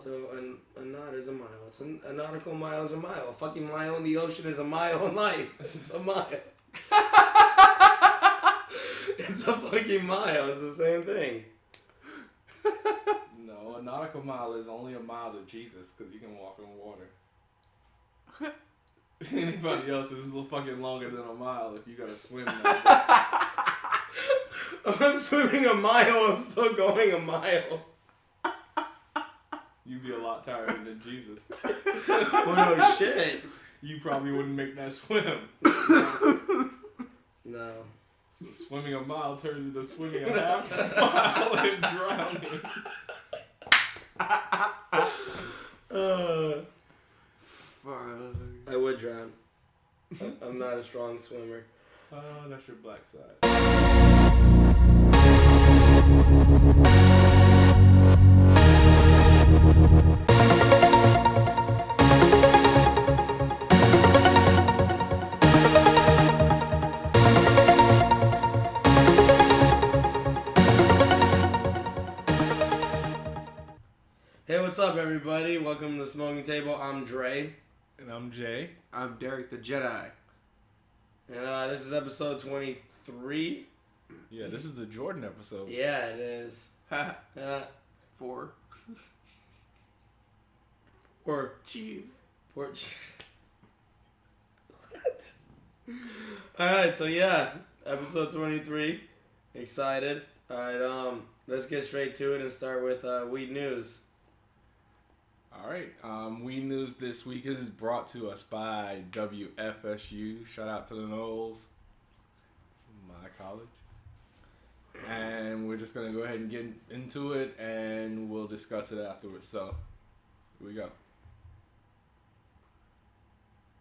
So a knot is a mile. A nautical mile is a mile. A fucking mile in the ocean is a mile in life. It's a mile. It's a fucking mile. It's the same thing. No, a nautical mile is only a mile to Jesus because you can walk on water. Anybody else is a little fucking longer than a mile if you gotta swim. If I'm swimming a mile, I'm still going a mile. You'd be a lot tired than Jesus. Oh no shit. You probably wouldn't make that swim. No. So swimming a mile turns into swimming a half mile and drowning. I would drown. I'm not a strong swimmer. That's your black side. Hey, what's up, everybody? Welcome to the Smoking Table. I'm Dre. And I'm Jay. I'm Derek the Jedi. And this is episode 23. Yeah, this is the Jordan episode. Yeah, it is. 4. Or Cheese. what? Alright, so yeah, episode 23. Excited. Alright, let's get straight to it and start with weed news. Alright, Weed News this week is brought to us by WFSU. Shout out to the Knowles, my college. And we're just going to go ahead and get into it, and we'll discuss it afterwards. So, here we go.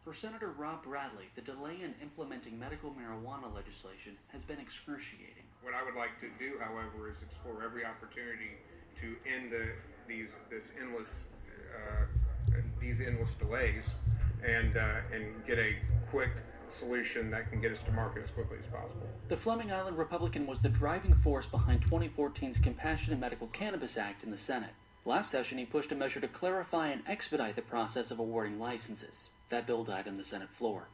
For Senator Rob Bradley, the delay in implementing medical marijuana legislation has been excruciating. What I would like to do, however, is explore every opportunity to end these endless delays and get a quick solution that can get us to market as quickly as possible. The Fleming Island Republican was the driving force behind 2014's Compassionate Medical Cannabis Act in the Senate. Last session, he pushed a measure to clarify and expedite the process of awarding licenses. That bill died on the Senate floor.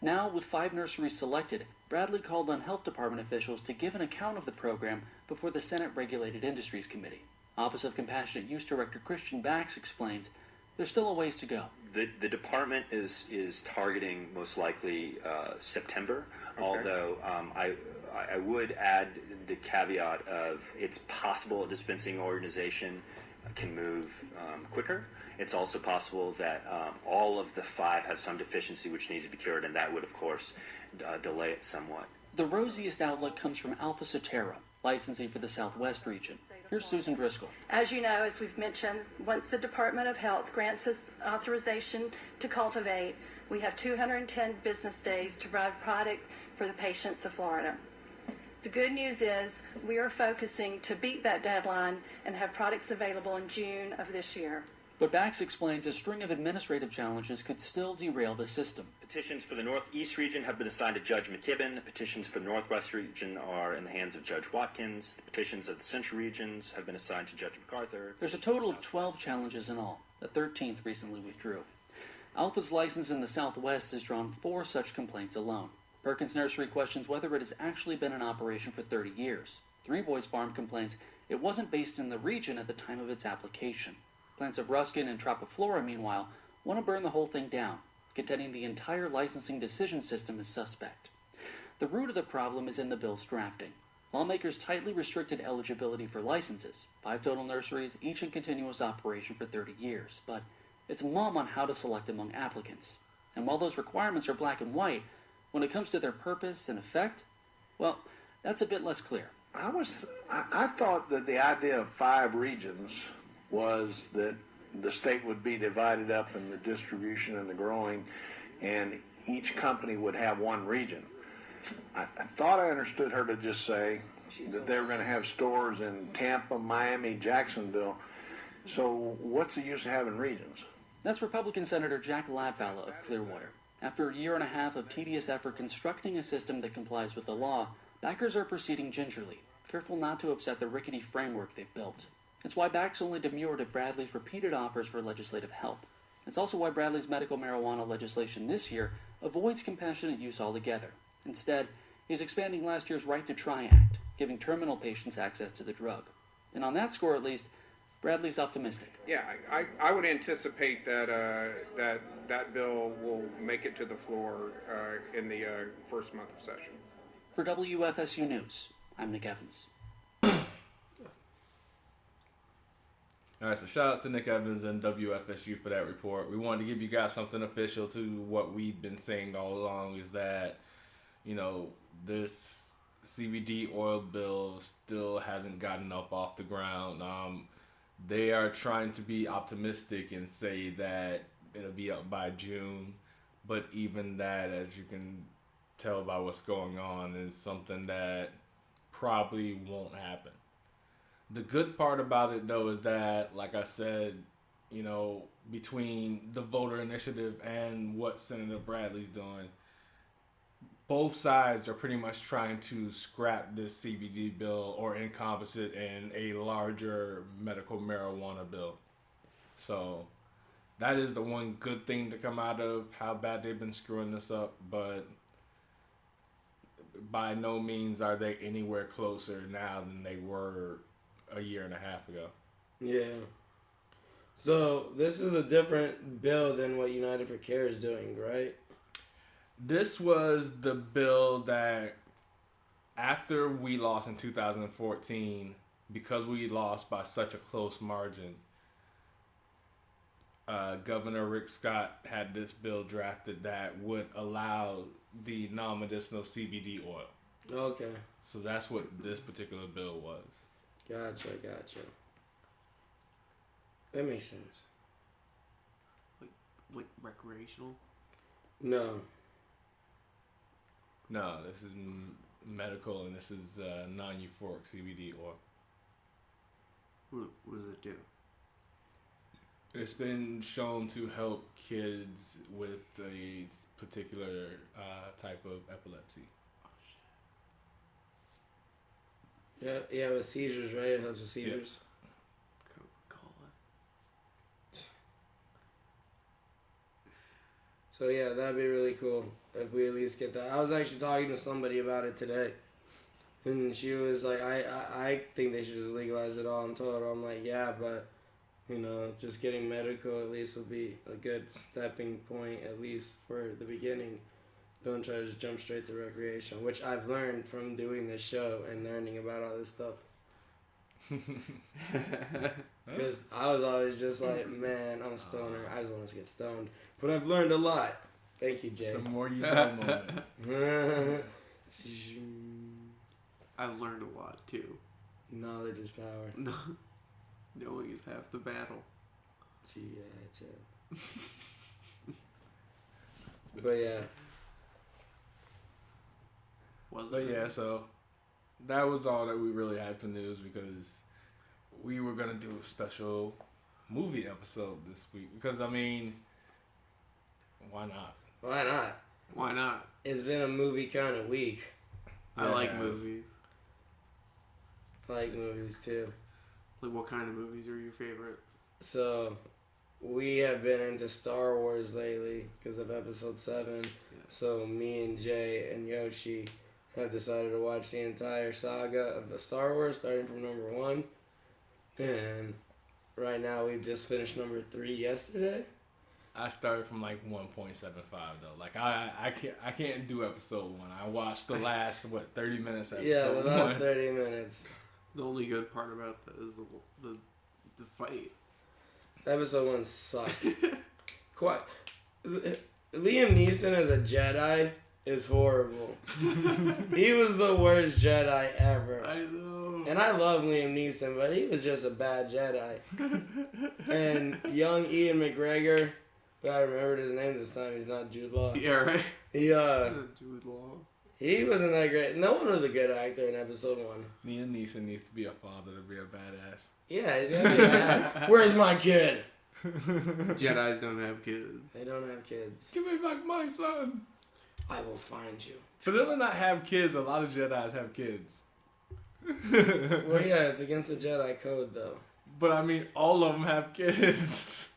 Now, with 5 nurseries selected, Bradley called on health department officials to give an account of the program before the Senate Regulated Industries Committee. Office of Compassionate Use Director Christian Bax explains there's still a ways to go. The department is targeting most likely September, Okay. although I would add the caveat of it's possible a dispensing organization can move quicker. It's also possible that all of the 5 have some deficiency which needs to be cured, and that would, of course, delay it somewhat. The rosiest outlook comes from Alpha Sotera, licensing for the Southwest region. Here's Susan Driscoll. As you know, as we've mentioned, once the Department of Health grants us authorization to cultivate, we have 210 business days to provide product for the patients of Florida. The good news is we are focusing to beat that deadline and have products available in June of this year. But Bax explains a string of administrative challenges could still derail the system. Petitions for the Northeast region have been assigned to Judge McKibben. The petitions for the Northwest region are in the hands of Judge Watkins. The petitions of the Central regions have been assigned to Judge MacArthur. There's a total of 12 challenges in all. The 13th recently withdrew. Alpha's license in the Southwest has drawn 4 such complaints alone. Perkins Nursery questions whether it has actually been in operation for 30 years. Three Boys Farm complains it wasn't based in the region at the time of its application. Plants of Ruskin and Tropiflora, meanwhile, want to burn the whole thing down, contending the entire licensing decision system is suspect. The root of the problem is in the bill's drafting. Lawmakers tightly restricted eligibility for licenses, 5 total nurseries, each in continuous operation for 30 years, but it's mum on how to select among applicants. And while those requirements are black and white, when it comes to their purpose and effect, well, that's a bit less clear. I thought that the idea of 5 regions was that the state would be divided up in the distribution and the growing, and each company would have one region. I thought I understood her to just say that they were going to have stores in Tampa, Miami, Jacksonville. So what's the use of having regions? That's Republican Senator Jack Latvala of Clearwater. After a year and a half of tedious effort constructing a system that complies with the law, backers are proceeding gingerly, careful not to upset the rickety framework they've built. It's why Bax only demurred at Bradley's repeated offers for legislative help. It's also why Bradley's medical marijuana legislation this year avoids compassionate use altogether. Instead, he's expanding last year's Right to Try Act, giving terminal patients access to the drug. And on that score, at least, Bradley's optimistic. Yeah, I would anticipate that that bill will make it to the floor in the first month of session. For WFSU News, I'm Nick Evans. All right, so shout out to Nick Evans and WFSU for that report. We wanted to give you guys something official to what we've been saying all along, is that, you know, this CBD oil bill still hasn't gotten up off the ground. They are trying to be optimistic and say that it'll be up by June, but even that, as you can tell by what's going on, is something that probably won't happen. The good part about it, though, is that, like I said, you know, between the voter initiative and what Senator Bradley's doing, both sides are pretty much trying to scrap this CBD bill or encompass it in a larger medical marijuana bill. So that is the one good thing to come out of how bad they've been screwing this up, but by no means are they anywhere closer now than they were a year and a half ago. Yeah. So this is a different bill than what United for Care is doing, right? This was the bill that, after we lost in 2014, because we lost by such a close margin, Governor Rick Scott had this bill drafted that would allow the non-medicinal CBD oil. Okay. So that's what this particular bill was. Gotcha. That makes sense. Like recreational? No. No, this is medical, and this is non-euphoric CBD oil. What does it do? It's been shown to help kids with a particular type of epilepsy. Yeah, with seizures, right? It helps with seizures. Coca-Cola. So yeah, that'd be really cool if we at least get that. I was actually talking to somebody about it today, and she was like, I think they should just legalize it all. And told her, I'm like, yeah, but you know, just getting medical at least would be a good stepping point, at least for the beginning. Don't try to just jump straight to recreation, which I've learned from doing this show and learning about all this stuff. Because I was always just like, man, I'm a stoner. I just want to get stoned. But I've learned a lot. Thank you, Jay. Some more you know moment. I've learned a lot too. Knowledge is power. Knowing is half the battle. But yeah. But yeah, so that was all that we really had for news, because we were going to do a special movie episode this week. Because, I mean, why not? Why not? Why not? It's been a movie kind of week. I like movies. I like movies too. Like, what kind of movies are your favorite? So, we have been into Star Wars lately because of Episode 7. Yeah. So, me and Jay and Yoshi have decided to watch the entire saga of the Star Wars, starting from number 1. And right now, we've just finished number 3 yesterday. I started from like 1.75 though. Like I can't do episode 1. I watched the last 30 minutes of episode 1. Yeah, the last 30 minutes. The only good part about that is the fight. Episode 1 sucked. Quite. Liam Neeson as a Jedi is horrible. He was the worst Jedi ever. I know. And I love Liam Neeson, but he was just a bad Jedi. And young Ian McGregor, I remembered his name this time. He's not Jude Law. Yeah, right. Jude Law. He wasn't that great. No one was a good actor in episode 1. Liam Neeson needs to be a father to be a badass. Yeah, he's gonna be bad. Where's my kid? Jedis don't have kids. They don't have kids. Give me back my son. I will find you. For them to not have kids, a lot of Jedis have kids. Well, yeah, it's against the Jedi code, though. But I mean, all of them have kids.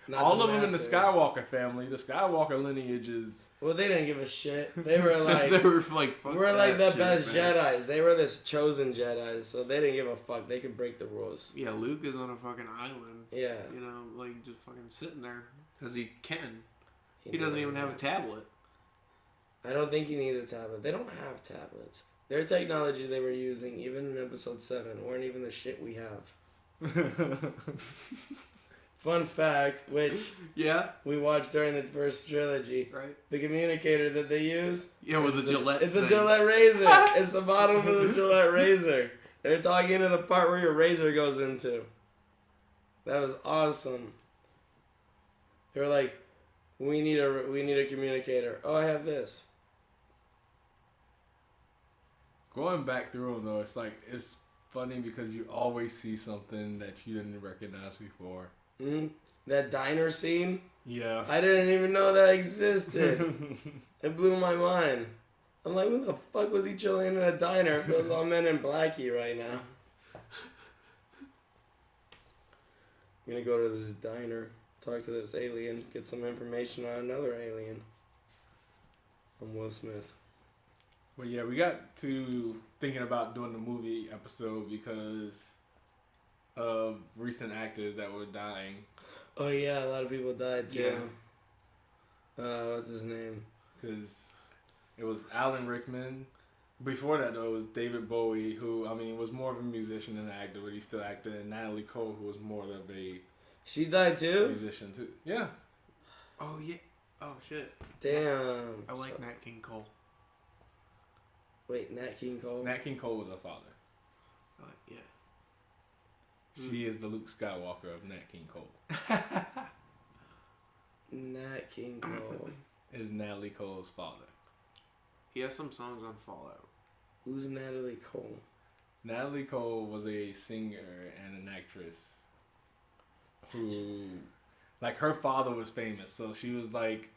Not all of them in the Masters. Skywalker family. The Skywalker lineage is. Well, they didn't give a shit. They were like, they were like, fuck we're like the that best shit, man. Jedis. They were this chosen Jedis, so they didn't give a fuck. They could break the rules. Yeah, Luke is on a fucking island. Yeah. You know, like just fucking sitting there because he can. He doesn't even have a tablet. I don't think he needs a tablet. They don't have tablets. Their technology they were using, even in episode 7, weren't even the shit we have. Fun fact, which Yeah, we watched during the first trilogy. right. The communicator that they use. Yeah, with is a Gillette. It's a thing. Gillette razor. It's the bottom of the Gillette razor. They're talking into the part where your razor goes into. That was awesome. They were like, we need a communicator. Oh, I have this. Going back through them though, it's funny because you always see something that you didn't recognize before. That diner scene. Yeah. I didn't even know that existed. It blew my mind. I'm like, who the fuck was he chilling in a diner? It feels all Men in Blackie right now. I'm gonna go to this diner, talk to this alien, get some information on another alien. I'm Will Smith. Well, yeah, we got to thinking about doing the movie episode because of recent actors that were dying. Oh yeah, a lot of people died too. Yeah. What's his name? Because it was Alan Rickman. Before that, though, it was David Bowie, who, I mean, was more of a musician than an actor, but he still acted. And Natalie Cole, who was more of a She died too? musician, too. Yeah. Oh yeah. Oh shit. Damn. I like Nat King Cole. Wait, Nat King Cole? Nat King Cole was her father. Yeah. She is the Luke Skywalker of Nat King Cole. Nat King Cole. Is Natalie Cole's father. He has some songs on Fallout. Who's Natalie Cole? Natalie Cole was a singer and an actress who, like, her father was famous, so she was like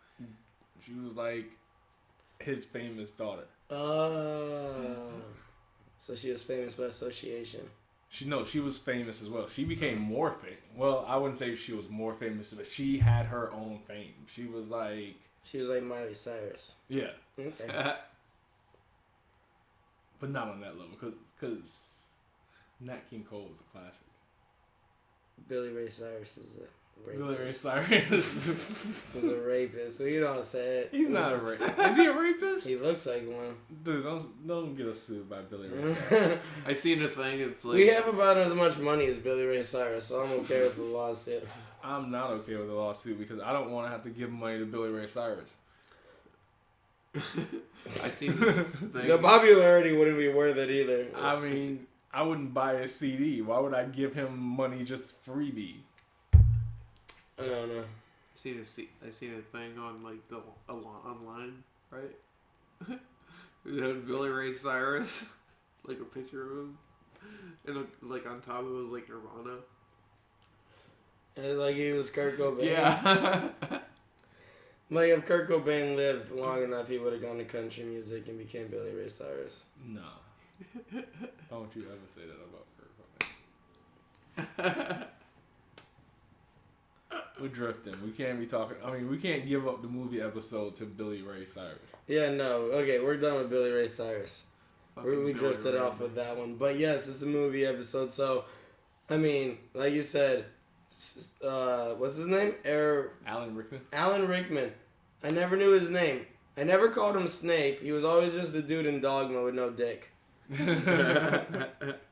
his famous daughter. Oh. So she was famous by association. She was famous as well. She became more famous. Well, I wouldn't say she was more famous, but she had her own fame. She was like Miley Cyrus. yeah, Okay. but not on that level because Nat King Cole was a classic. Billy Ray Cyrus is a rapist. Billy Ray Cyrus. He's a rapist, so you don't say it. He's not a rapist. Is he a rapist? He looks like one. Dude, don't get us sued by Billy Ray Cyrus. I seen a thing. It's like We have about as much money as Billy Ray Cyrus, so I'm okay with the lawsuit. I'm not okay with the lawsuit because I don't want to have to give money to Billy Ray Cyrus. I seen this thing. The popularity wouldn't be worth it either. I mean, I wouldn't buy a CD. Why would I give him money just freebie? I don't know. I seen a thing on like the online, right? It had Billy Ray Cyrus, like a picture of him, and like on top of it was like Nirvana. And like he was Kurt Cobain. Yeah. Like if Kurt Cobain lived long enough, he would have gone to country music and became Billy Ray Cyrus. No. Don't you ever say that about Kurt Cobain. We're drifting. We can't be talking. I mean, we can't give up the movie episode to Billy Ray Cyrus. Yeah, no. Okay, we're done with Billy Ray Cyrus. We Billy drifted Ray, off man. with that one. But yes, it's a movie episode. So, I mean, like you said, what's his name? Alan Rickman. Alan Rickman. I never knew his name. I never called him Snape. He was always just a dude in Dogma with no dick.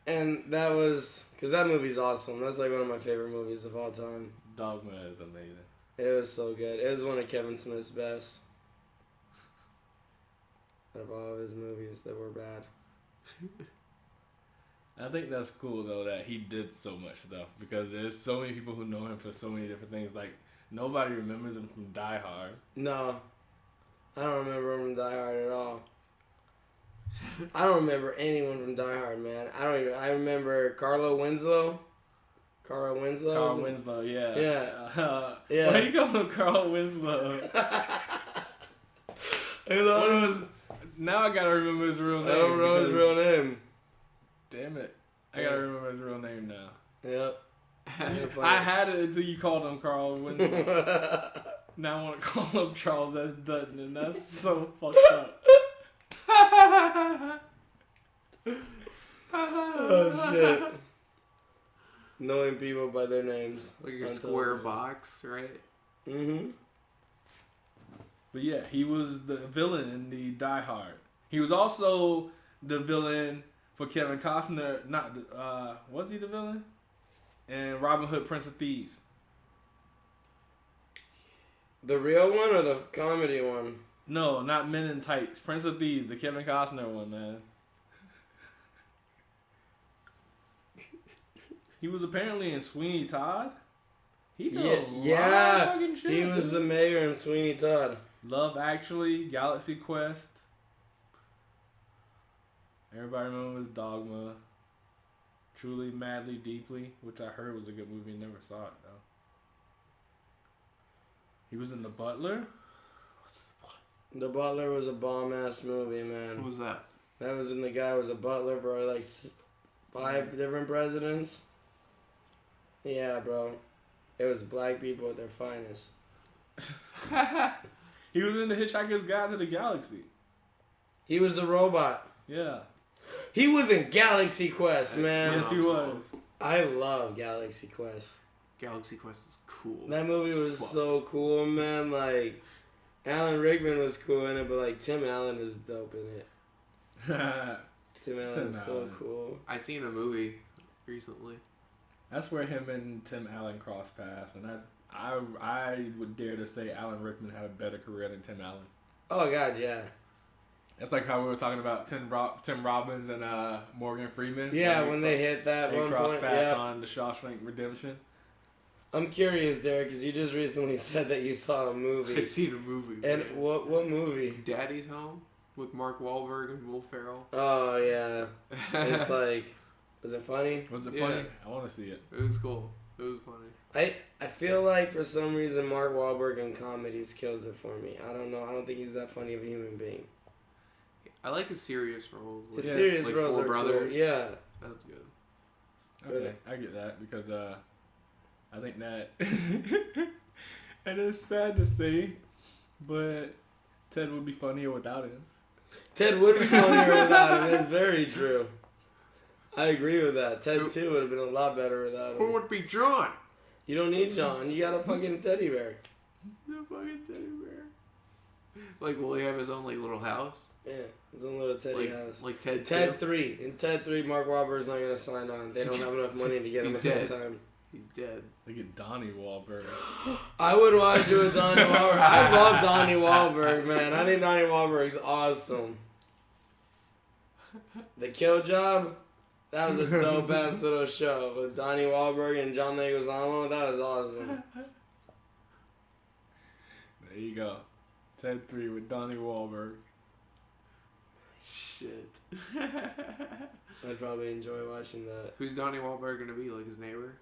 And that was... Because that movie's awesome. That's like one of my favorite movies of all time. Dogma is amazing. It was so good. It was one of Kevin Smith's best. Out of all of his movies that were bad. I think that's cool though that he did so much stuff because there's so many people who know him for so many different things. Like nobody remembers him from Die Hard. No. I don't remember him from Die Hard at all. I don't remember anyone from Die Hard, man. I remember Carl Winslow. Carl Winslow, yeah. Yeah. Yeah. Why you call him Carl Winslow? Now I gotta remember his real name. I don't know his real name. Damn it. I gotta remember his real name now. Yep. I had it until you called him Carl Winslow. Now I want to call him Charles S. Dutton, and that's so fucked up. Oh shit. Knowing people by their names. Like your on square television. box, right? Mm-hmm. But yeah, he was the villain in the Die Hard. He was also the villain for Kevin Costner. Was he the villain? And Robin Hood, Prince of Thieves. The real one or the comedy one? No, not Men in Tights. Prince of Thieves, the Kevin Costner one, man. He was apparently in Sweeney Todd. He did a lot of fucking shit. He was the mayor in Sweeney Todd. Love Actually, Galaxy Quest. Everybody remembers Dogma. Truly, Madly, Deeply, which I heard was a good movie. Never saw it though. He was in The Butler. The Butler was a bomb ass movie, man. What was that? That was when the guy was a butler for like 5 different presidents. Yeah, bro. It was black people at their finest. He was in The Hitchhiker's Guide to the Galaxy. He was the robot. Yeah. He was in Galaxy Quest, man. Yes, he was. I love Galaxy Quest. Galaxy Quest is cool. That movie was so cool, man. Like, Alan Rickman was cool in it, but like Tim Allen was dope in it. Tim Allen was so cool. I seen a movie recently. That's where him and Tim Allen cross paths, and I would dare to say Alan Rickman had a better career than Tim Allen. Oh God, yeah. That's like how we were talking about Tim Robbins and Morgan Freeman. Yeah, when they hit that they one cross point. paths Yeah. on The Shawshank Redemption. I'm curious, Derek, because you just recently said that you saw a movie. I seen a movie. And man. what movie? Daddy's Home with Mark Wahlberg and Will Ferrell. Oh yeah. It's like, was it funny? Was it Yeah. funny? I want to see it. It was cool. It was funny. I feel like for some reason Mark Wahlberg in comedies kills it for me. I don't know. I don't think he's that funny of a human being. I like his serious roles. His Like, serious like roles Four are Brothers. cool. Yeah. That was good. Okay, I get that because I think that and it's sad to say, but Ted would be funnier without him. Ted would be funnier without him. It's very true. I agree with that. Ted 2 would have been a lot better without Who him. would be John? You don't need John. You got a fucking teddy bear. The fucking teddy bear. Like, will he have his own like little house? Yeah, his own little teddy house. Like Ted. Ted 2? 3. In Ted 3, Mark Wahlberg's not going to sign on. They don't have enough money to get him He's at that dead. time. He's dead. Look at Donnie Wahlberg. I would watch it with Donnie Wahlberg. I love Donnie Wahlberg, man. I think Donnie Wahlberg's awesome. The Kill Job, that was a dope ass little show with Donnie Wahlberg and John Leguizamo. That was awesome. There you go. Ted 3 with Donnie Wahlberg. Shit. I'd probably enjoy watching that. Who's Donnie Wahlberg gonna be? Like his neighbor?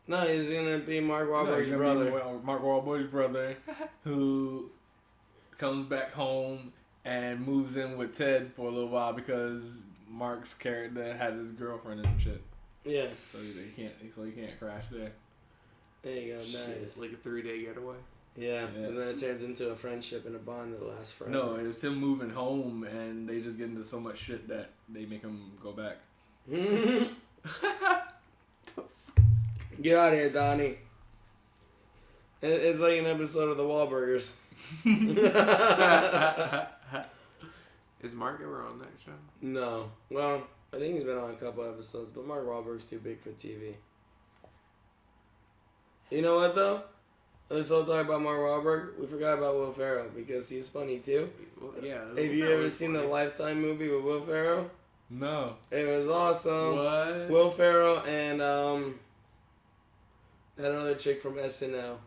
No, he's gonna be Mark No, Wahlberg's he's gonna be brother. Mark Wahlberg's brother, who comes back home and moves in with Ted for a little while because Mark's character has his girlfriend and shit. Yeah, So he can't crash there. there you go. Shit, Nice. like a 3-day getaway. Yeah, Yes. and then it turns into a friendship and a bond that lasts forever. No, it's him moving home and they just get into so much shit that they make him go back. Get out of here, Donnie. It's like an episode of the Wahlburgers. Is Mark ever on that show? No. Well, I think he's been on a couple episodes, but Mark Wahlberg's too big for TV. You know what, though? Let's all talk about Mark Wahlberg. We forgot about Will Ferrell because he's funny, too. Well, yeah. Have you ever seen the Lifetime movie with Will Ferrell? No. It was awesome. What? Will Ferrell and that other chick from SNL.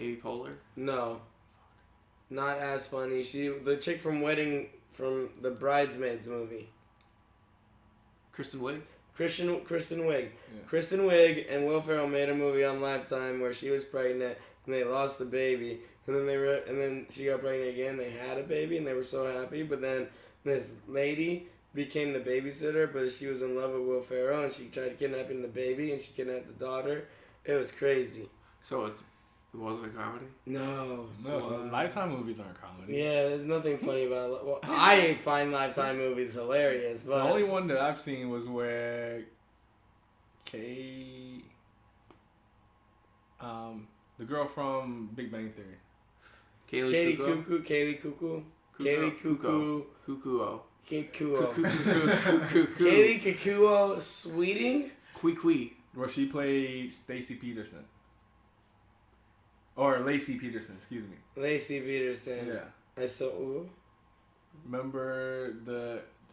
Amy Poehler? No. Not as funny. The chick from the Bridesmaids movie. Kristen Wiig? Kristen Wiig. Yeah. Kristen Wiig and Will Ferrell made a movie on Lifetime where she was pregnant and they lost the baby, and then she got pregnant again. They had a baby and they were so happy, but then this lady became the babysitter, but she was in love with Will Ferrell, and she tried kidnapping the baby, and she kidnapped the daughter. It was crazy. So it wasn't a comedy? No. No, so Lifetime movies aren't comedy. Yeah, there's nothing funny about it. Well, I find Lifetime movies hilarious, but The only one that I've seen was where the girl from Big Bang Theory. Katie Cuckoo. Kukuo. Katie Cuckoo. Katie Cuckoo Sweeting? Kui. Where she played Stacy Peterson. Or Lacey Peterson, excuse me. Lacey Peterson. Yeah. I saw. Ooh. Remember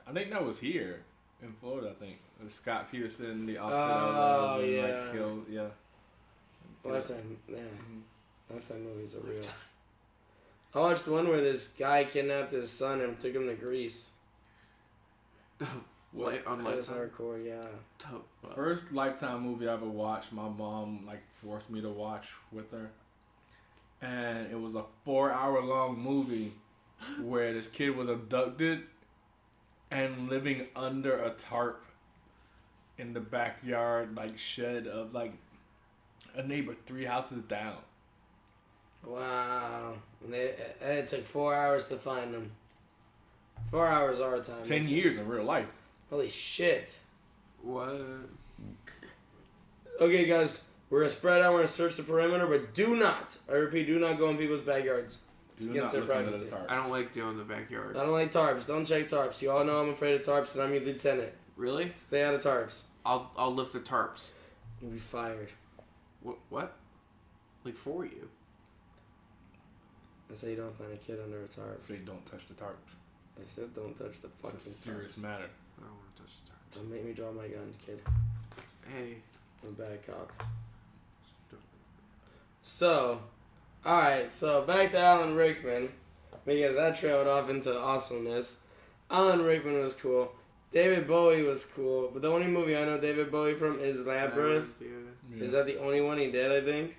I think that was here in Florida, I think. It was Scott Peterson, the opposite Oh, of yeah. like killed, yeah. Lifetime, yeah. Lifetime movies are real. I watched one where this guy kidnapped his son and took him to Greece. On That was Lifetime? hardcore, yeah. First Lifetime movie I ever watched, my mom like forced me to watch with her. And it was a 4-hour long movie where this kid was abducted and living under a tarp in the backyard, like shed of like a neighbor 3 houses down. Wow. And it took 4 hours to find him. 4 hours our time. 10 years in real life. Holy shit. What? Okay, guys. We're going to spread out. We're going to search the perimeter, but do not, I repeat, do not go in people's backyards. It's Do against not their look under privacy. the tarp. I don't like doing the backyard. I don't like tarps. Don't check tarps. You all know I'm afraid of tarps, and I'm your lieutenant. Really? Stay out of tarps. I'll lift the tarps. You'll be fired. What? Like for you? That's how you don't find a kid under a tarp. Say don't touch the tarps. I said don't touch the fucking It's a serious tarps. matter. I don't want to touch the tarps. Don't make me draw my gun, kid. Hey. I'm a bad cop. So, alright, so back to Alan Rickman, because that trailed off into awesomeness. Alan Rickman was cool. David Bowie was cool, but the only movie I know David Bowie from is Labyrinth. Yeah. Is that the only one he did, I think?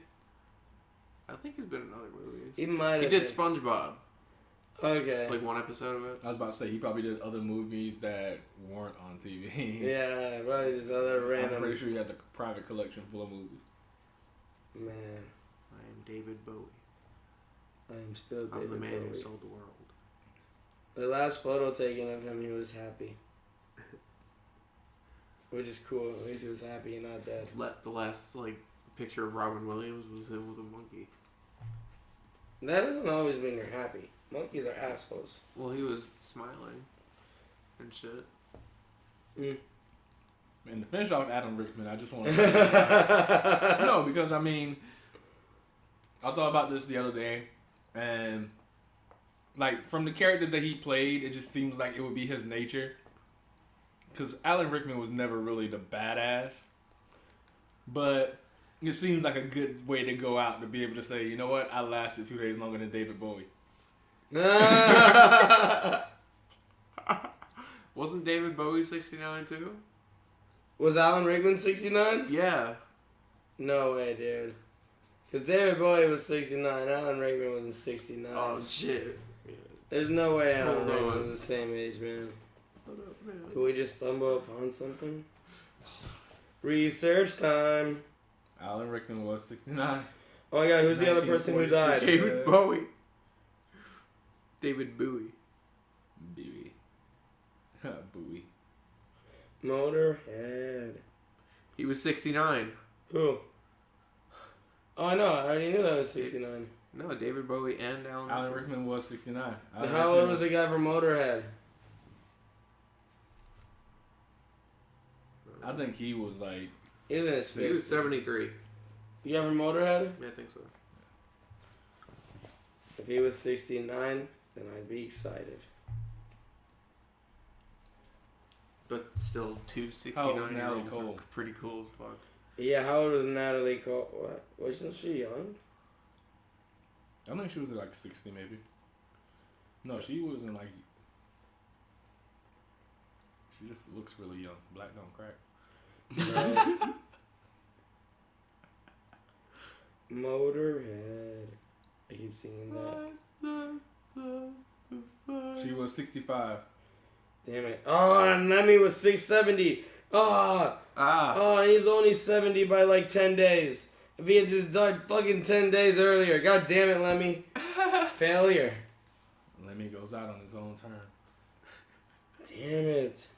I think he's been in other movies. He might He have did been. SpongeBob. Okay. Like one episode of it. I was about to say, he probably did other movies that weren't on TV. Yeah, probably just other I'm random. pretty sure he has a private collection full of movies. Man, I am David Bowie. I am still I'm David the man who Bowie. sold the world. The last photo taken of him, he was happy. Which is cool. At least he was happy and not dead. The last picture of Robin Williams was him with a monkey. That doesn't always mean you're happy. Monkeys are assholes. Well, he was smiling and shit. And to finish off Adam Rickman, I just want to no, because I mean, I thought about this the other day, and like from the characters that he played, it just seems like it would be his nature. Because Alan Rickman was never really the badass, but it seems like a good way to go out to be able to say, you know what, I lasted 2 days longer than David Bowie. Wasn't David Bowie 69 too? Was Alan Rickman 69? Yeah. No way, dude. Because David Bowie was 69. Alan Rickman wasn't 69. Oh shit. Yeah. There's no way Alan Hold Rickman on. was the same age, man. Hold up, man. Could we just stumble upon something? Research time. Alan Rickman was 69. Oh my god, who's the other person who died? David Bowie. David Bowie. Bowie. Bowie. Motorhead. He was 69. Who? Oh, I know. I already knew that was 69. No, David Bowie and Alan Rickman was 69. Alan How Rickman old was the guy from Motorhead? I think he was like, He was in his He was 50s. 73. The guy from Motorhead? Yeah, I think so. If he was 69, then I'd be excited. But still, two How old was 69 year Natalie olds Cole? are pretty cool as fuck. Yeah, how old was Natalie Cole? What? Wasn't she young? I think she was like 60 maybe. No, she wasn't like, she just looks really young. Black don't crack. No. Motorhead. I keep singing that. She was 65. Damn it. Oh, and Lemmy was 670. Oh, and he's only 70 by like 10 days. If he had just died fucking 10 days earlier. God damn it, Lemmy. Failure. Lemmy goes out on his own terms. Damn it.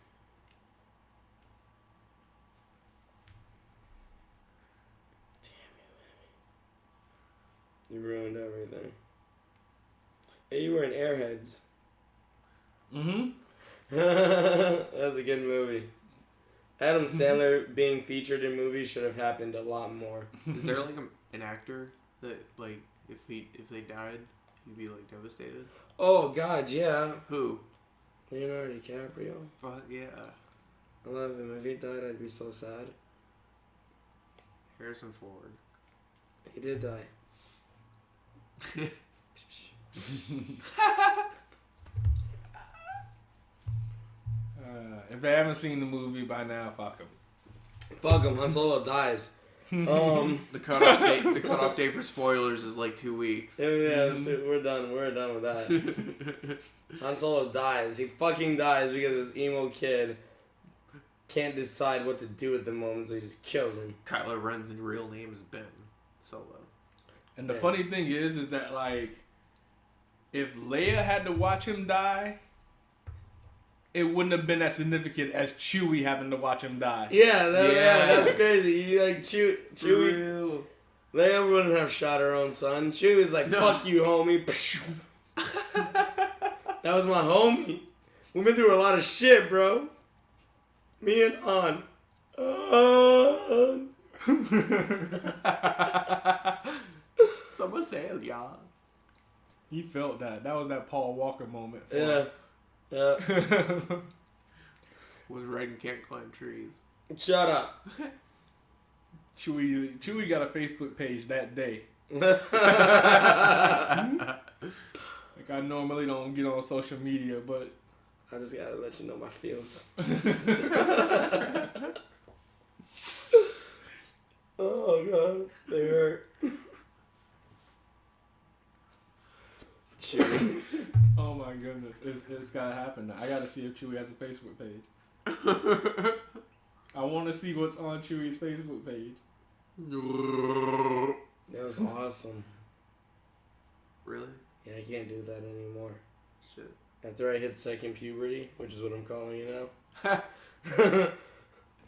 You ruined everything. Hey, you were in Airheads. Mm-hmm. That was a good movie. Adam Sandler being featured in movies should have happened a lot more. Is there like an actor that like if they died, you'd be like devastated? Oh God, yeah. Who? Leonardo DiCaprio. Fuck yeah. I love him. If he died, I'd be so sad. Harrison Ford. He did die. If they haven't seen the movie by now, fuck them. Fuck him. Han Solo dies. The cutoff date for spoilers is like 2 weeks. Yeah, we're done. We're done with that. Han Solo dies. He fucking dies because this emo kid can't decide what to do at the moment, so he just kills him. Kylo Ren's real name is Ben Solo. And the funny thing is that like, if Leia had to watch him die, it wouldn't have been as significant as Chewie having to watch him die. Yeah, that's crazy. You like Chewie. Real. Leia wouldn't have shot her own son. Chewie's like, fuck you, homie. That was my homie. We've been through a lot of shit, bro. Me and Han. Someone said, y'all. He felt that. That was that Paul Walker moment. For Yeah. Yeah. Was Reagan can't climb trees. Shut up. Chewie got a Facebook page that day. Like I normally don't get on social media, but I just gotta let you know my feels. Oh God, they hurt. Chewie. oh my goodness, it's gotta happen now. I gotta see if Chewie has a Facebook page. I want to see what's on Chewie's Facebook page. That was awesome. Really? Yeah, I can't do that anymore. Shit. After I hit second puberty, which is what I'm calling it now.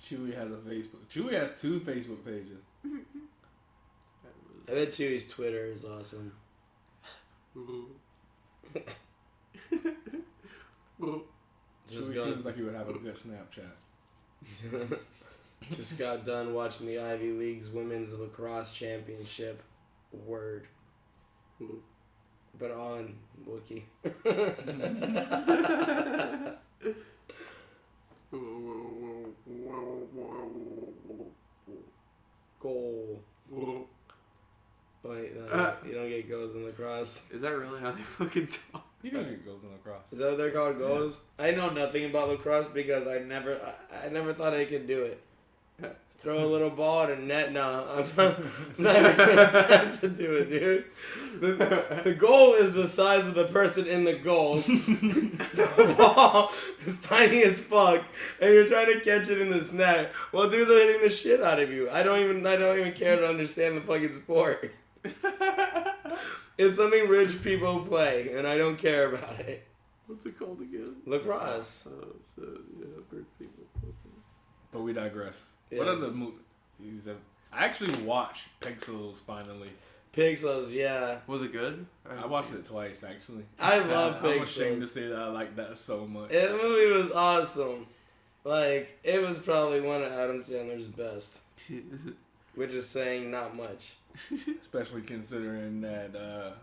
Chewie has a Facebook. Chewie has 2 Facebook pages. I bet Chewie's Twitter is awesome. Chewie seems like he would have a good Snapchat. Just got done watching the Ivy League's Women's Lacrosse Championship. Word. But on Wookiee. Goal. Wait, no, you don't get goals in lacrosse. Is that really how they fucking talk? You don't get goals in lacrosse. Is that what they're called, goals? Yeah. I know nothing about lacrosse because I never thought I could do it. Throw a little ball at a net. No, I'm not even going to attempt to do it, dude. The goal is the size of the person in the goal. The ball is tiny as fuck, and you're trying to catch it in this net. Well, dudes are hitting the shit out of you. I don't even care to understand the fucking sport. It's something rich people play, and I don't care about it. What's it called again? Lacrosse. Oh, so yeah, rich people. But we digress. Yes. What other movies? I actually watched Pixels finally. Pixels, yeah. Was it good? I watched it twice actually. I love Pixels. I'm ashamed to say that I like that so much. That movie was awesome. Like, it was probably one of Adam Sandler's best. Which is saying not much. Especially considering that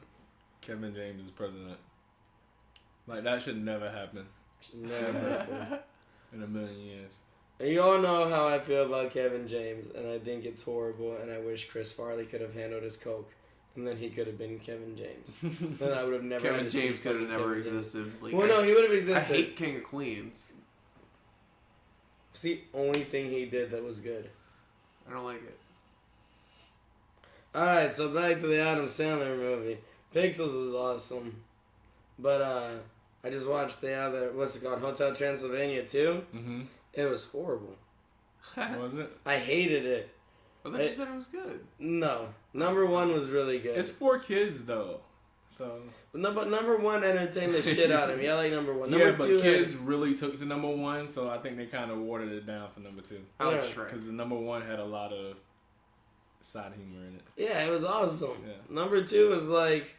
Kevin James is president. Like, that should never happen. Should never happen. In a million years. And you all know how I feel about Kevin James, and I think it's horrible, and I wish Chris Farley could have handled his coke, and then he could have been Kevin James. Then I would have never Kevin James could have never existed. Like, well, no, he would have existed. I hate King of Queens. It's the only thing he did that was good. I don't like it. Alright, so back to the Adam Sandler movie. Pixels is awesome. But, I just watched the other, what's it called, Hotel Transylvania 2. Mm-hmm. It was horrible. Was it? I hated it. I thought you said it was good. No. Number 1 was really good. It's for kids though, so. No, but number 1 entertained the shit out of me. I like number 1. Yeah, Number but 2 kids really took to number 1, so I think they kind of watered it down for number 2. I like Yeah. Shrek. Because the number 1 had a lot of side humor in it. Yeah, it was awesome. Yeah. Number 2 was like,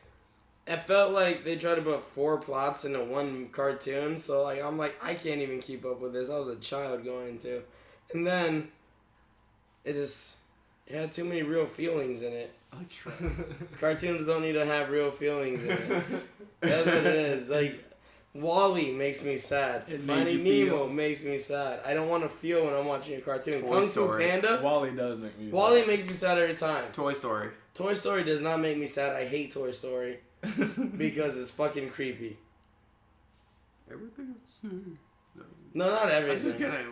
it felt like they tried to put 4 plots into one cartoon. So like, I'm like, I can't even keep up with this. I was a child going to, and then it had too many real feelings in it. I like Shrek. Cartoons don't need to have real feelings in it. That's what it is. Like, Wall-E makes me sad. It made Finding you Nemo feel. makes me sad. I don't want to feel when I'm watching a cartoon. Toy Kung Fu Story. Panda. Wally does make me. Wall-E makes me sad every time. Toy Story. Toy Story does not make me sad. I hate Toy Story because it's fucking creepy. Everything else. No, not I'm everything. just kidding.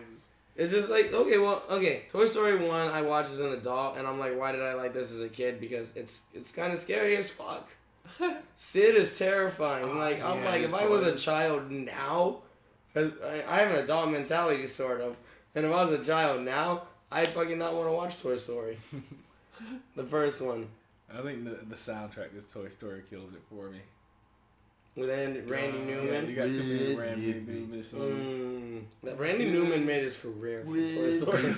It's just like, okay, Toy Story 1 I watched as an adult, and I'm like, why did I like this as a kid? Because it's kind of scary as fuck. Sid is terrifying. Oh, like, I'm yeah, like, his if I was a toys. child now, I have an adult mentality, sort of, and if I was a child now, I'd fucking not want to watch Toy Story. The first one. I think the soundtrack to Toy Story kills it for me. With Randy Yeah, Newman. you got too many Randy Newman songs. That Randy Newman made his career from Toy Story.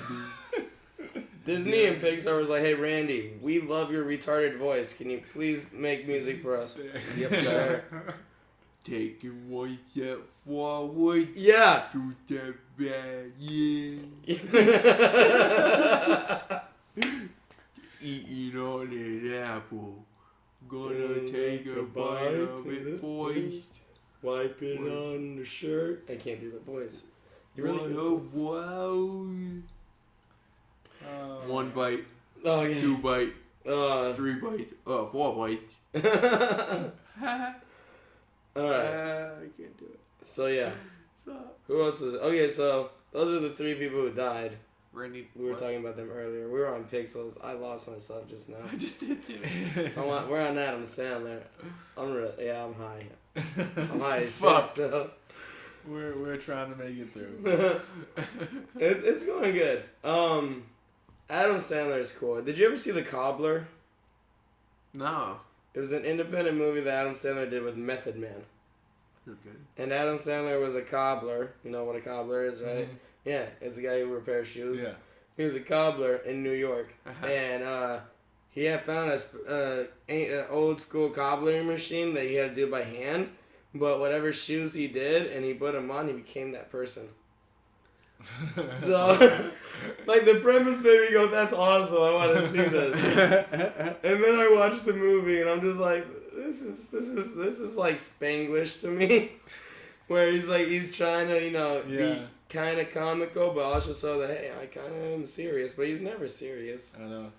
Disney and Pixar was like, hey Randy, we love your retarded voice. Can you please make music for us? Yep, sure. Taking one step forward Yeah. to the back, yeah. Eating on an apple. Gonna take a bite of it first. Wipe it on the shirt. I can't do the voice. You really Wow. One bite, Oh yeah. 2 bite, Uh, 3 bite, 4 bites. all right. I can't do it. So yeah. Stop. Who else was? Okay, so those are the 3 people who died. Randy, We were what? talking about them earlier. We were on Pixels. I lost myself just now. I just did too. We're on Adam Sandler. I'm high. I'm high as shit Fuck. still. We're trying to make it through. It's going good. Adam Sandler is cool. Did you ever see The Cobbler? No. It was an independent movie that Adam Sandler did with Method Man. This is good. And Adam Sandler was a cobbler. You know what a cobbler is, right? Mhm. Yeah, it's a guy who repairs shoes. Yeah. He was a cobbler in New York. Uh-huh. And he had found a old school cobbling machine that he had to do by hand. But whatever shoes he did and he put them on, he became that person. So, like, the premise made me go, that's awesome, I want to see this. And then I watched the movie and I'm just like, this is like Spanglish to me. Where he's trying to, Yeah. be kind of comical, but also so that, hey, I kind of am serious. But he's never serious. I know.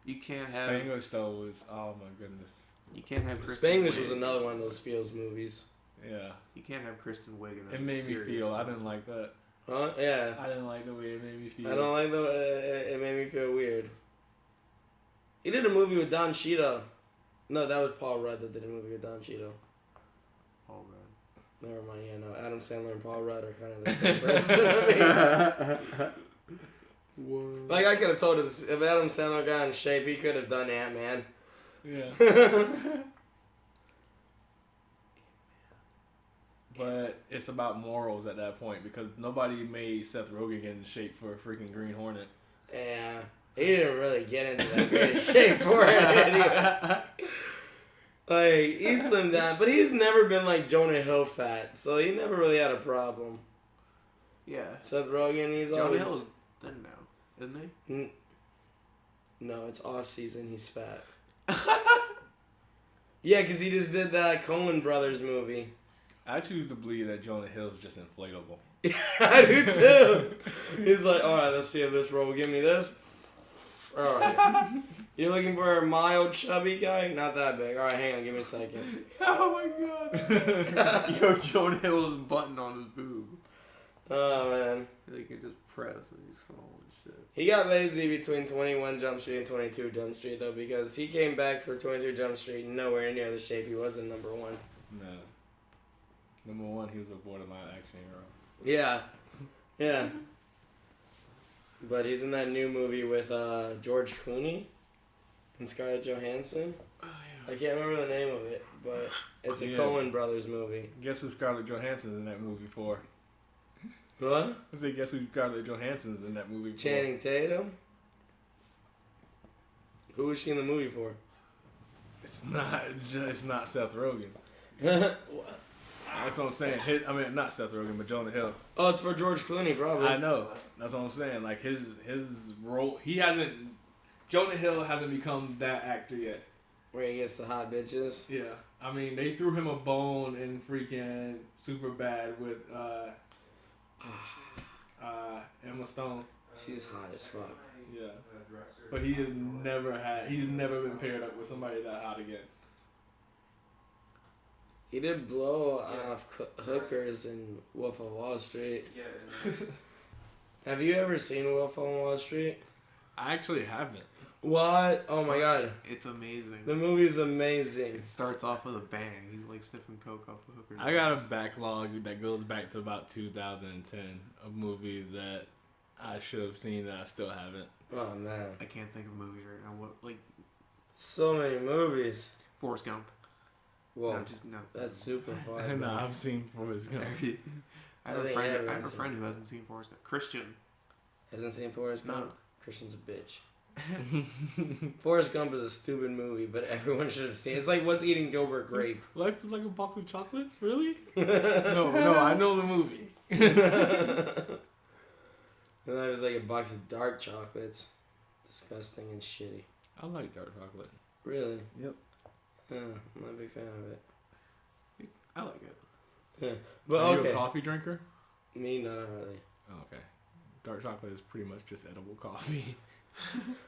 You can't have. Spanglish though was, oh my goodness. You can't have. Kristen Spanglish Wiig. was another one of those feels movies. Yeah. You can't have Kristen Wiig in a It made me serious feel. I film. didn't like that. Huh? Yeah. I didn't like the way it made me feel. I don't like the it made me feel weird. He did a movie with Don Cheadle. No, that was Paul Rudd that did a movie with Don Cheadle. All right. Never mind, yeah, no. Adam Sandler and Paul Rudd are kind of the same person. Like, I could have told this, if Adam Sandler got in shape, he could have done Ant-Man. Yeah. But it's about morals at that point because nobody made Seth Rogen get in shape for a freaking Green Hornet. Yeah. He didn't really get into that great shape for it, anyway. Like, he slimmed down, but he's never been like Jonah Hill fat, so he never really had a problem. Yeah. Seth Rogen, he's Jonah always... Hill's done now, isn't he? No, it's off season. He's fat. Yeah, because he just did that Coen Brothers movie. I choose to believe that Jonah Hill's just inflatable. I do too. He's like, all right, let's see if this role will give me this. All right. You're looking for a mild, chubby guy? Not that big. All right, hang on. Give me a second. Oh my god. Yo, Jonah Hill's button on his boob. Oh, man. They can just press and he's small and shit. He got lazy between 21 Jump Street and 22 Jump Street, though, because he came back for 22 Jump Street nowhere near the shape he was in number 1. No. Number one, he was a borderline action hero. Yeah, yeah. But he's in that new movie with George Clooney and Scarlett Johansson. Oh, I can't remember the name of it, but it's a Yeah. Coen Brothers movie. Guess who Scarlett Johansson's in that movie for? What? I say, guess who Scarlett Johansson's in that movie for? Channing Tatum? Who was she in the movie for? It's not Seth Rogen. Oh, That's what I'm saying. Not Seth Rogen, but Jonah Hill. it's for George Clooney, probably. I know. That's what I'm saying. Like his role, Jonah Hill hasn't become that actor yet. Where he gets the hot bitches. Yeah. I mean, they threw him a bone in freaking Superbad with Emma Stone. She's hot as fuck. Yeah. But he's never been paired up with somebody that hot again. He did blow off hookers in Wolf of Wall Street. Yeah. Have you ever seen Wolf of Wall Street? I actually haven't. What? Oh my god. It's amazing. The movie's amazing. It starts off with a bang. He's like sniffing coke off the hooker. I got a backlog that goes back to about 2010 of movies that I should have seen that I still haven't. Oh man. I can't think of movies right now. What, like So many movies. Forrest Gump? Whoa. No, just no. That's super fun. No, I've seen Forrest Gump. I have I a think friend. I everyone's have a seen friend who hasn't seen Forrest Gump. Christian. Hasn't seen Forrest No. Gump? Christian's a bitch. Forrest Gump is a stupid movie, but everyone should have seen it. It's like what's eating Gilbert Grape. Life is like a box of chocolates? Really? No, I know the movie. And that was like a box of dark chocolates. Disgusting and shitty. I like dark chocolate. Really? Yep. Yeah, I'm not a big fan of it. I like it. Yeah. But Are you okay. a coffee drinker? Me, not really. Oh, okay. Dark chocolate is pretty much just edible coffee.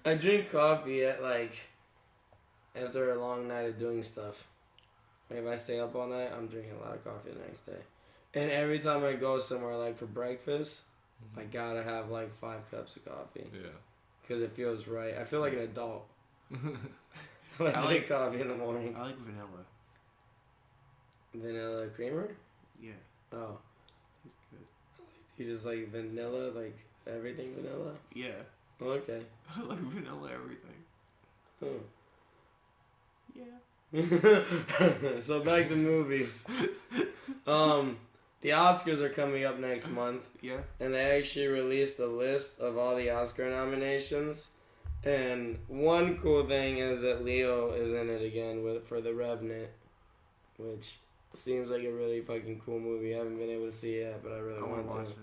I drink coffee at like after a long night of doing stuff. Like if I stay up all night, I'm drinking a lot of coffee the next day. And every time I go somewhere like for breakfast, I gotta have like 5 cups of coffee Yeah. because it feels right. I feel like an adult. I I drink like- coffee in the morning. I like vanilla. Vanilla creamer? Yeah, Oh, tastes good. you just like vanilla, like everything vanilla? Yeah, Okay. I like vanilla everything. Huh. Yeah. So back to movies. The Oscars are coming up next month, Yeah. and they actually released a list of all the Oscar nominations. And one cool thing is that Leo is in it again for The Revenant, which seems like a really fucking cool movie. I haven't been able to see it yet, but I really I want want to watch to. it.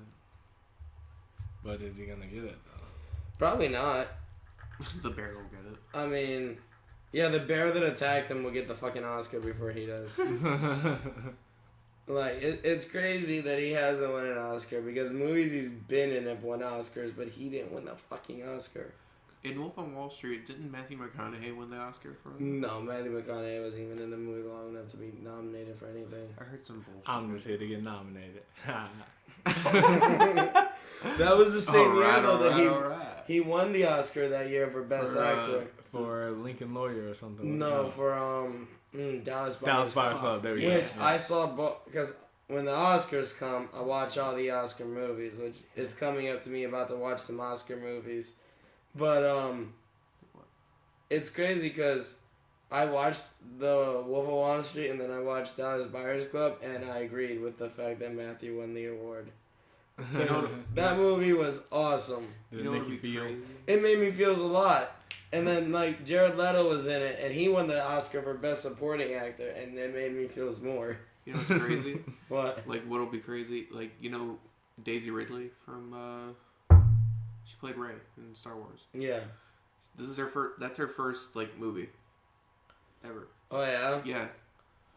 But is he gonna get it though? Probably not. The bear will get it. I mean, yeah, the bear that attacked him will get the fucking Oscar before he does. Like, it's crazy that he hasn't won an Oscar because movies he's been in have won Oscars, but he didn't win the fucking Oscar. In Wolf on Wall Street, didn't Matthew McConaughey win the Oscar for it? No, Matthew McConaughey wasn't even in the movie long enough to be nominated for anything. I heard some bullshit. I'm just here to get nominated. That was the same year, though, that alright. he won the Oscar that year for Best For, Actor. For Lincoln Lawyer or something. No, like for Dallas Buyers Dallas Buyers Club. Club. There we go. Which I saw both because when the Oscars come, I watch all the Oscar movies. Which it's coming up to me about to watch some Oscar movies, but it's crazy because I watched the Wolf of Wall Street and then I watched Dallas Buyers Club, and I agreed with the fact that Matthew won the award. 'Cause that movie was awesome. Did You know it what make you would be feel? crazy? It made me feel a lot. And then like Jared Leto was in it, and he won the Oscar for Best Supporting Actor, and it made me feel more. You know what's crazy? What? Like, what'll be crazy? Like, you know Daisy Ridley from, she played Rey in Star Wars. Yeah. This is her first, that's her first, like, movie. Ever. Oh yeah. Yeah.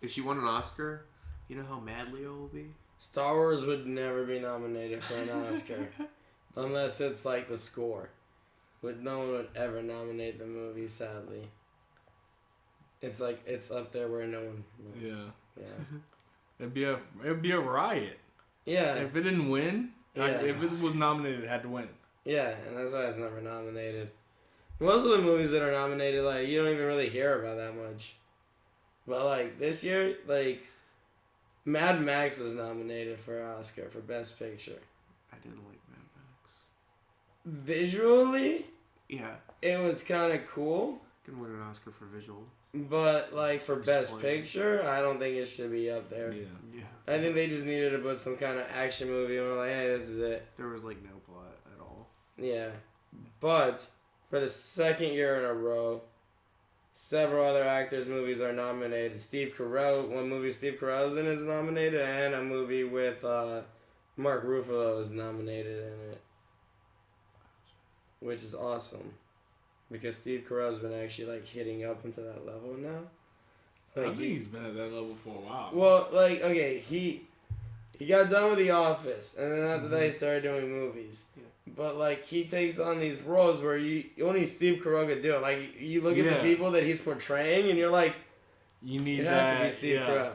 If she won an Oscar, you know how mad Leo will be? Star Wars would never be nominated for an Oscar unless it's like the score. But no one would ever nominate the movie, sadly. It's like it's up there where no one. Yeah. Yeah. It'd be a riot. Yeah. If it didn't win, like, Yeah. if it was nominated, it had to win. Yeah, and that's why it's never nominated. Most of the movies that are nominated, like, you don't even really hear about that much. But, like, this year, like, Mad Max was nominated for an Oscar for Best Picture. I didn't like Mad Max. Visually, Yeah, it was kind of cool, can win an Oscar for visual. but like for Best Display. Picture, I don't think it should be up there. Yeah. Yeah, I think they just needed to put some kind of action movie and we're like, hey, this is it. there was like no plot at all. Yeah. But for the second year in a row, several other actors' movies are nominated. Steve Carell, one movie Steve Carell's in is nominated, and a movie with Mark Ruffalo is nominated in it. Which is awesome. Because Steve Carell's been actually like hitting up into that level now. I Like, think he's been at that level for a while. well, like, okay, he got done with The Office, and then after that he started doing movies. Yeah. But, like, he takes on these roles where only Steve Carell could do it. Like, you look at the Yeah. people that he's portraying, and you're like, You need it that. has to be Steve yeah. Carell.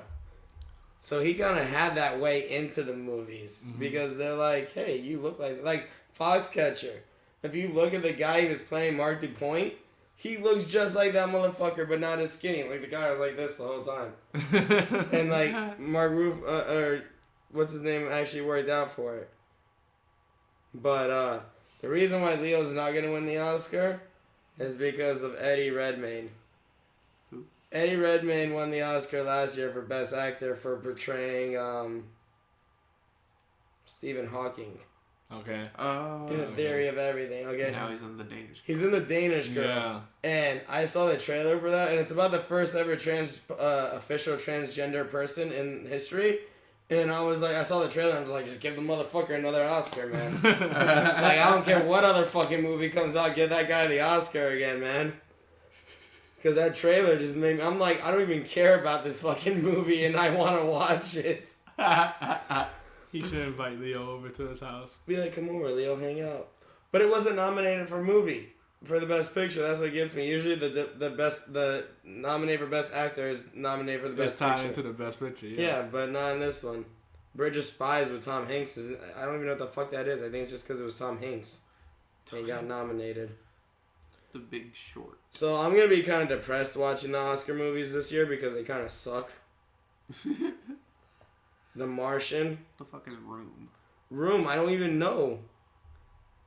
So he kind of had that way into the movies, because they're like, hey, you look like Foxcatcher. If you look at the guy who was playing Mark DuPont, he looks just like that motherfucker, but not as skinny. Like, the guy was like this the whole time. And, like, Mark or what's his name actually worked out for it. But the reason why Leo's not going to win the Oscar is because of Eddie Redmayne. Who? Eddie Redmayne won the Oscar last year for Best Actor for portraying Stephen Hawking Okay. Oh, in A Theory of Everything. Okay, now he's in the Danish. he's in The Danish Girl. Yeah. And I saw the trailer for that, and it's about the first ever official transgender person in history. And I was like, I saw the trailer, and I was like, just give the motherfucker another Oscar, man. Like, I don't care what other fucking movie comes out, give that guy the Oscar again, man. Because that trailer just made me, I'm like, I don't even care about this fucking movie, and I want to watch it. He should invite Leo over to his house. Be like, come over, Leo, hang out. But it wasn't nominated for movie. For the Best Picture, that's what gets me. Usually the nominated for Best Actor is nominated for the It's Best tied Picture. into the best picture. Yeah, but not in this one. Bridge of Spies with Tom Hanks is. I don't even know what the fuck that is. I think it's just because it was Tom Hanks. And he got nominated. The Big Short. So I'm gonna be kind of depressed watching the Oscar movies this year because they kind of suck. The Martian, The fuck is Room? Room. I don't even know.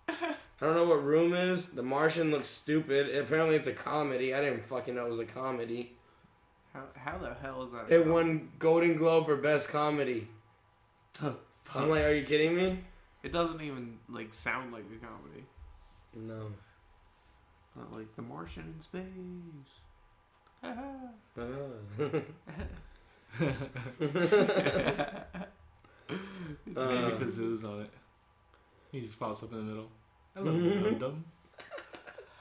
I don't know what Room is. The Martian looks stupid. Apparently it's a comedy. I didn't fucking know it was a comedy. How the hell is that? It won Golden Globe for Best Comedy. I'm like, are you kidding me? It doesn't even like sound like a comedy. No. Not like The Martian in space. Maybe Kazoo's on it. He just pops up in the middle. Hello, dum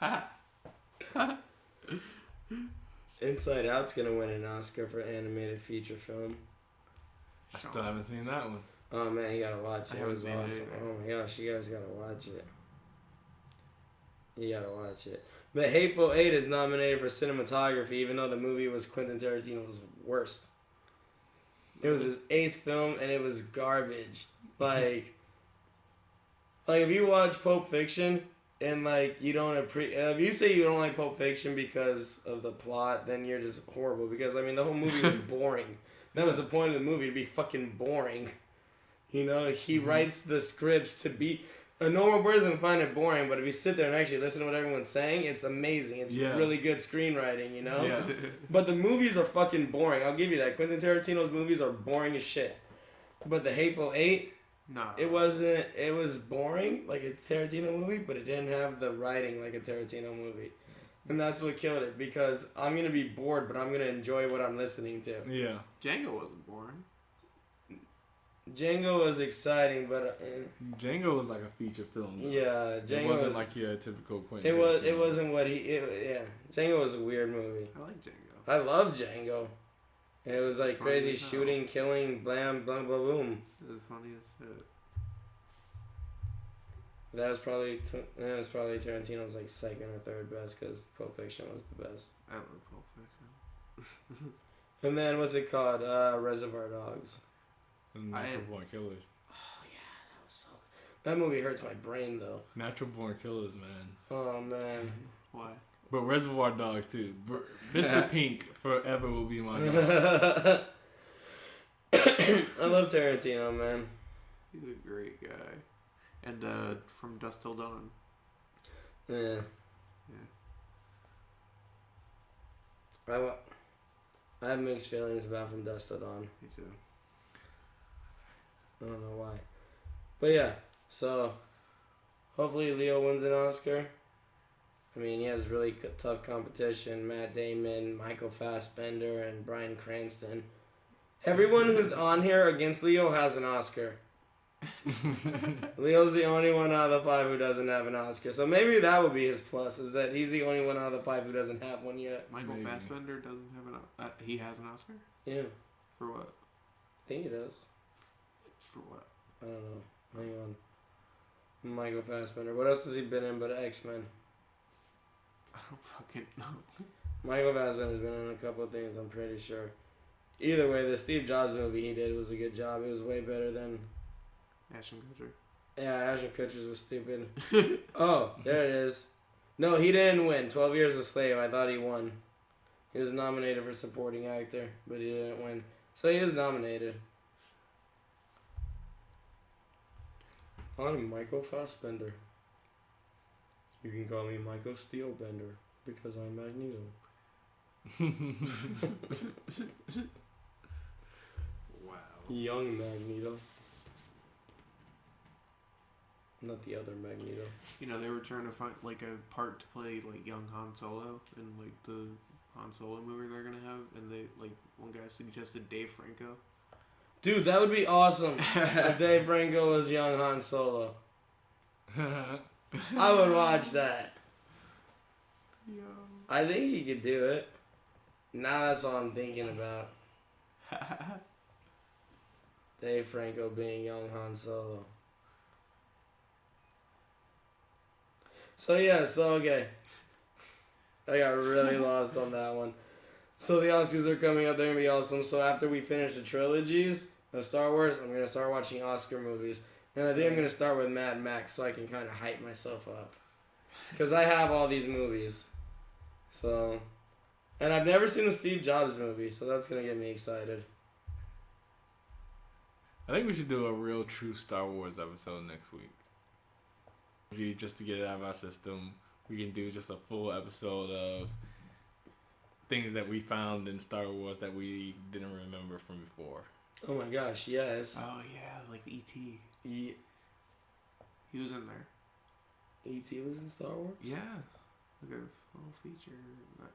dum. Inside Out's gonna win an Oscar for animated feature film. I still haven't seen that one. Oh man, you gotta watch I it. It haven't was seen it awesome. either. Oh my gosh, you guys gotta watch it. You gotta watch it. The Hateful Eight is nominated for cinematography, even though the movie was Quentin Tarantino's worst. It was his 8th film, and it was garbage. Like if you watch Pulp Fiction and you don't if you say you don't like Pulp Fiction because of the plot, then you're just horrible. Because I mean, the whole movie was boring. That was the point of the movie, to be fucking boring. You know, he writes the scripts to be. A normal person would find it boring, but if you sit there and actually listen to what everyone's saying, it's amazing. It's Yeah. really good screenwriting, you know? Yeah. But the movies are fucking boring. I'll give you that. Quentin Tarantino's movies are boring as shit. But The Hateful Eight, Nah. it wasn't. It was boring, like a Tarantino movie, but it didn't have the writing like a Tarantino movie. And that's what killed it, because I'm going to be bored, but I'm going to enjoy what I'm listening to. Yeah. Django wasn't boring. Django was exciting, but Django was like a feature film. Though. yeah, Django It wasn't was, like your typical Quentin. it was. Tarantino. It wasn't what he. Yeah, Django was a weird movie. I like Django. I love Django. And it was like Funny crazy as hell. shooting, killing, blam, blam, blah, boom. It was funny as shit. That was probably Tarantino's like second or third best, because Pulp Fiction was the best. I love Pulp Fiction. And then what's it called? Reservoir Dogs. And I- Natural Born Killers. That movie hurts my brain though. Natural Born Killers, man. Oh man. Why? But Reservoir Dogs too. Mr. Pink forever will be my dog. I love Tarantino, man. He's a great guy. And from Dusk Till Dawn. Yeah. I have mixed feelings about From Dusk Till Dawn. Me too. I don't know why. But yeah, so hopefully Leo wins an Oscar. I mean, he has really tough competition. Matt Damon, Michael Fassbender, and Bryan Cranston. Everyone who's on here against Leo has an Oscar. Leo's the only one out of the 5 who doesn't have an Oscar. So maybe that would be his plus, is that he's the only one out of the 5 who doesn't have one yet. Michael Maybe. Fassbender doesn't have an... he has an Oscar? Yeah, For what? I think he does. For what? I don't know. Hang on. Michael Fassbender. What else has he been in but X-Men? I don't fucking know. Michael Fassbender's been in a couple of things, I'm pretty sure. Either way, the Steve Jobs movie he did was a good job. It was way better than... Ashton Kutcher. Yeah, Ashton Kutcher's was stupid. Oh, there it is. No, he didn't win. 12 Years a Slave. I thought he won. He was nominated for supporting actor, but he didn't win. So he was nominated. I'm Michael Fassbender. You can call me Michael Steelbender because I'm Magneto. Wow. Young Magneto. Not the other Magneto. You know, they were trying to find, like, a part to play, like, young Han Solo in, like, the Han Solo movie they're gonna have, and they, like, one guy suggested Dave Franco. Dude, that would be awesome if Dave Franco was young Han Solo. I would watch that. Yo. I think he could do it. Now that's all I'm thinking about. Dave Franco being young Han Solo. So yeah, okay. I got really lost on that one. So the Oscars are coming up, they're gonna be awesome. So after we finish the trilogies of Star Wars, I'm gonna start watching Oscar movies. And I think I'm gonna start with Mad Max so I can kinda hype myself up. Cause I have all these movies. So, and I've never seen the Steve Jobs movie, so that's gonna get me excited. I think we should do a real true Star Wars episode next week. Just to get it out of our system, we can do just a full episode of things that we found in Star Wars that we didn't remember from before. Oh my gosh, yes. Oh, yeah, like E.T. E- He was in there. E.T. was in Star Wars? Yeah. Like a little feature.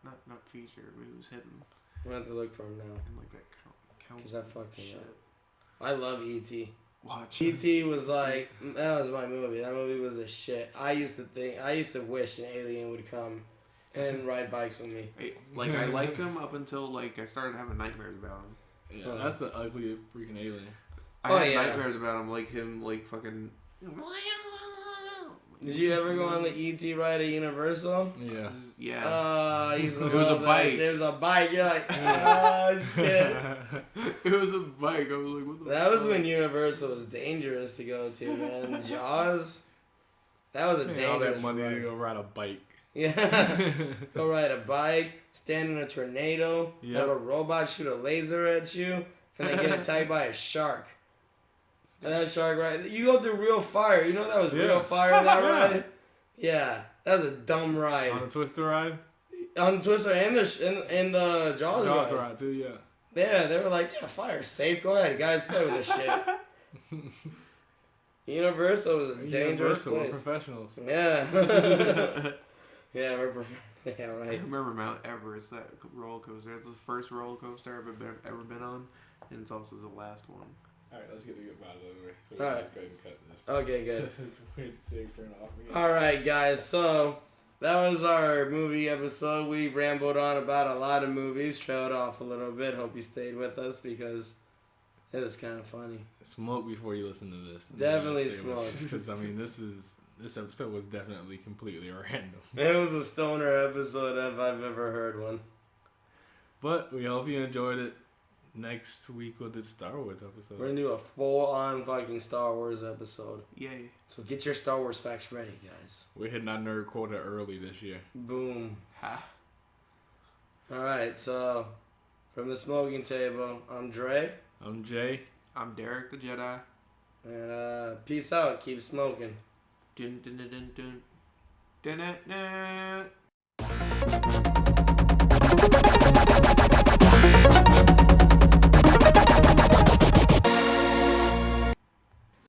Not feature, but it was hidden I'm gonna have to look for him now. in, like, that count. Cause that fucked me up. I love E.T. Watch. E.T. was like, that was my movie. That movie was a shit. I used to wish an alien would come and ride bikes with me. I liked him up until, like, I started having nightmares about him. Yeah, that's the ugly freaking alien. I had yeah. nightmares about him, like him, like, fucking... Did you ever go on the E.T. ride at Universal? Yeah. Yeah. I used to It was love a that bike. shit. It was a bike. You're like, shit. It was a bike. I was like, what the That was fuck? when Universal was dangerous to go to, man. Jaws. That was a All that dangerous money to ride. go ride a bike. Yeah. Go ride a bike, stand in a tornado, Yep. have a robot shoot a laser at you, and then get attacked by a shark. And that shark ride, you go through real fire. You know that was real Yeah. fire in that Yeah. ride? Yeah. That was a dumb ride. On the Twister ride? On Twister and the Jaws Jaws ride. ride too, yeah. Yeah, they were like, yeah, fire's safe. Go ahead, guys, play with this shit. Universal was a dangerous Universal, we're place. professionals. Yeah. Yeah, yeah, I right. remember Mount Everest, that roller coaster. It's the first roller coaster I've ever been on, and it's also the last one. Alright, let's get the good out of the way. So All right. let's go ahead and cut this. Okay, good. This is weird to take print off again. All right, guys. So that was our movie episode. We rambled on about a lot of movies, trailed off a little bit. Hope you stayed with us because it was kind of funny. Smoke before you listen to this. Definitely smoke. Because, I mean, this episode was definitely completely random. It was a stoner episode if I've ever heard one. But we hope you enjoyed it. Next week we'll do the Star Wars episode. We're gonna do a full-on fucking Star Wars episode. Yay. So get your Star Wars facts ready, guys. We're hitting our nerd quota early this year. Boom. Ha. All right. So from the smoking table, I'm Dre. I'm Jay. I'm Derek the Jedi. And peace out. Keep smoking. Dun dun dun dun dun. Dun dun dun.